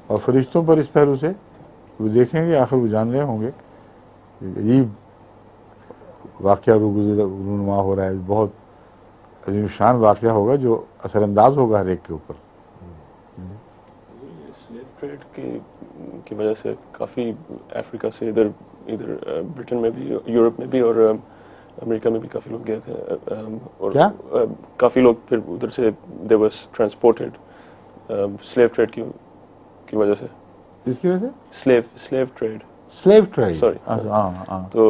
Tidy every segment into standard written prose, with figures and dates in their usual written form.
اور فرشتوں پر اس پہلو سے وہ دیکھیں گے، آخر وہ جان رہے ہوں گے کہ عجیب واقعہ رونما ہو رہا ہے، بہت عظیم شان واقعہ ہوگا جو اثر انداز ہوگا ہر ایک کے اوپر. سلیو ٹریڈ کی وجہ سے کافی افریقہ سے ادھر برٹن میں بھی، یورپ میں بھی اور امریکہ میں بھی کافی لوگ گئے تھے، اور کیا کافی لوگ پھر ادھر سے they was transported slave trade کی وجہ سے. اس کی وجہ سے slave trade, slave trade. Sorry, ہاں تو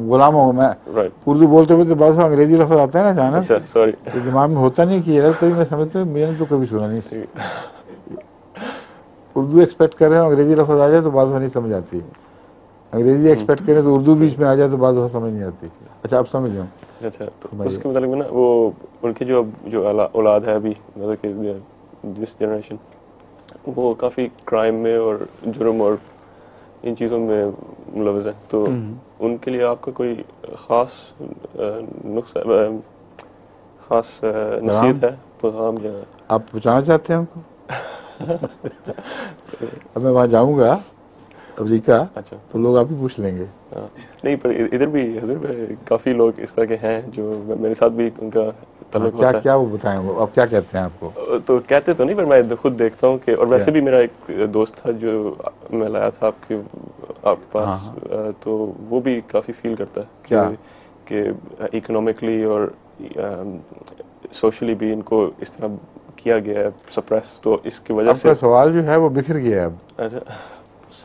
غلاموں میں رائٹ، اردو بولتے ہوئے تو بعض انگریزی لفظ آتا ہے نا اچانک، اچھا سوری، تو دماغ میں ہوتا نہیں کہ یہ تبھی میں سمجھتا ہوں، میں نے تو کبھی سنا نہیں. اردو ایکسپیکٹ کر رہے ہوں انگریزی لفظ آ جائے تو بعض نہیں سمجھ آتی، انگریزی ایکسپیکٹ کریں تو اردو بیچ میں آ جائے تو بعض سمجھ نہیں آتی. اچھا اب سمجھ جاؤں. اچھا. تو اس کے متعلق میں نا وہ ان کی جو اولاد ہے ابھی، مطلب کہ دس جنریشن، وہ کافی کرائم میں اور جرم اور ان چیزوں میں ملوث ہے. تو ان کے لیے آپ کا کوئی خاص نصیحت ہے، پیغام یا آپ پہنچانا چاہتے ہیں ان کو؟ اب میں وہاں جاؤں گا امریکہ اچھا تو لوگ آپ ہی پوچھ لیں گے. نہیں، پر ادھر بھی حضور کافی لوگ اس طرح کے ہیں جو میرے ساتھ بھی ان کا تعلق ہوتا ہے. کیا وہ بتائیں، وہ اب کیا کہتے ہیں آپ کو؟ تو کہتے تو نہیں، پر میں خود دیکھتا ہوں کہ، اور ویسے بھی میرا ایک دوست تھا جو میں لایا تھا آپ کے پاس، تو وہ بھی کافی فیل کرتا ہے کہ اکنامکلی اور سوشلی بھی ان کو اس طرح کیا گیا ہے سپریس، تو اس کی وجہ سے آپ کا سوال جو ہے وہ بکھر گیا ہے. اب اچھا،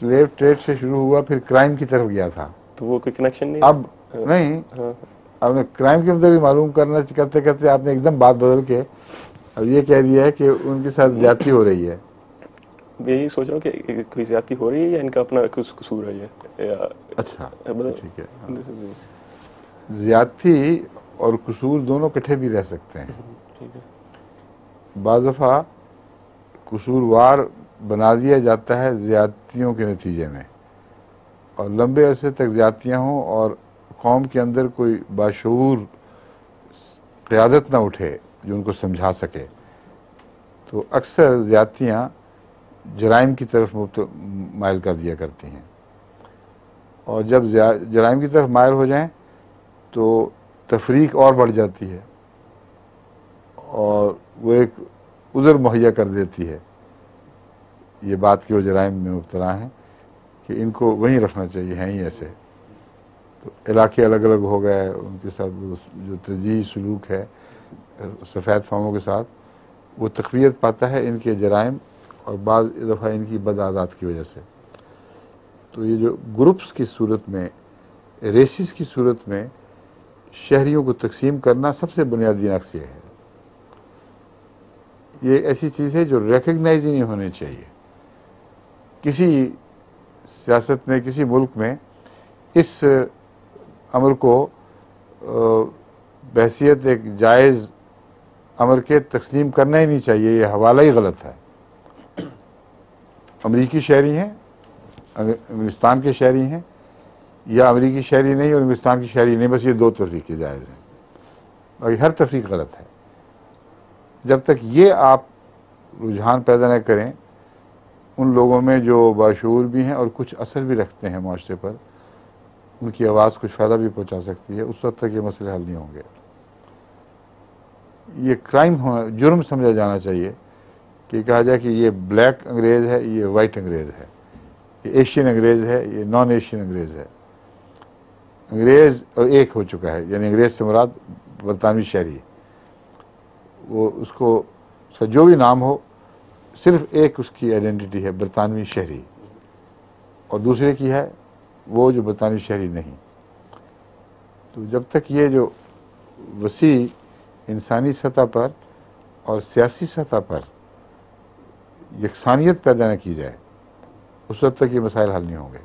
سلیو ٹریڈ سے شروع ہوا، پھر کرائم کی طرف گیا تھا. تو وہ کوئی کنیکشن نہیں اب ہے؟ نہیں، ہاں، آپ نے کرائم کے مطلب معلوم کرنا کرتے کرتے آپ نے ایک دم بات بدل کے اب یہ کہہ دیا ہے کہ ان کے ساتھ زیادتی ہو رہی ہے. میں یہی سوچ رہا ہوں کہ کوئی زیادتی ہو رہی ہے یا ان کا اپنا کچھ قصور ہے یہ. اچھا ٹھیک ہے. زیادتی اور قصور دونوں کٹھے بھی رہ سکتے ہیں. ٹھیک ہے. بعض دفعہ قصوروار بنا دیا جاتا ہے زیادتیوں کے نتیجے میں، اور لمبے عرصے تک زیادتیاں ہوں اور قوم کے اندر کوئی باشعور قیادت نہ اٹھے جو ان کو سمجھا سکے، تو اکثر زیادتیاں جرائم کی طرف مائل کر دیا کرتی ہیں. اور جب جرائم کی طرف مائل ہو جائیں تو تفریق اور بڑھ جاتی ہے، اور وہ ایک عذر مہیا کر دیتی ہے یہ بات کہ وہ جرائم میں مبتلا ہیں، کہ ان کو وہیں رکھنا چاہیے، ہیں ہی ایسے. تو علاقے الگ الگ ہو گئے، ان کے ساتھ وہ جو ترجیحی سلوک ہے سفید فاموں کے ساتھ، وہ تقویت پاتا ہے ان کے جرائم اور بعض دفعہ ان کی بد عادات کی وجہ سے. تو یہ جو گروپس کی صورت میں، ریسز کی صورت میں شہریوں کو تقسیم کرنا، سب سے بنیادی نقص یہ ہے. یہ ایسی چیز ہے جو ریکگنائز ہی نہیں ہونی چاہیے. کسی سیاست میں، کسی ملک میں اس امر کو بحیثیت ایک جائز امر کے تسلیم کرنا ہی نہیں چاہیے. یہ حوالہ ہی غلط ہے. امریکی شہری ہیں، انگلستان کے شہری ہیں، یا امریکی شہری نہیں اور انگلستان کی شہری نہیں، بس یہ دو تفریقیں جائز ہیں، باقی ہر تفریق غلط ہے. جب تک یہ آپ رجحان پیدا نہ کریں ان لوگوں میں جو باشعور بھی ہیں اور کچھ اثر بھی رکھتے ہیں معاشرے پر، ان کی آواز کچھ فائدہ بھی پہنچا سکتی ہے، اس وقت تک یہ مسئلے حل نہیں ہوں گے. یہ کرائم ہونا، جرم سمجھا جانا چاہیے کہ کہا جائے کہ یہ بلیک انگریز ہے، یہ وائٹ انگریز ہے، یہ ایشین انگریز ہے، یہ نان ایشین انگریز ہے. انگریز ایک ہو چکا ہے، یعنی انگریز سے مراد برطانوی شہری، وہ اس کا جو بھی نام ہو، صرف ایک اس کی آئیڈینٹی ہے، برطانوی شہری، اور دوسرے کی ہے وہ جو برطانوی شہری نہیں. تو جب تک یہ جو وسیع انسانی سطح پر اور سیاسی سطح پر یکسانیت پیدا نہ کی جائے، اس وقت تک یہ مسائل حل نہیں ہوں گے.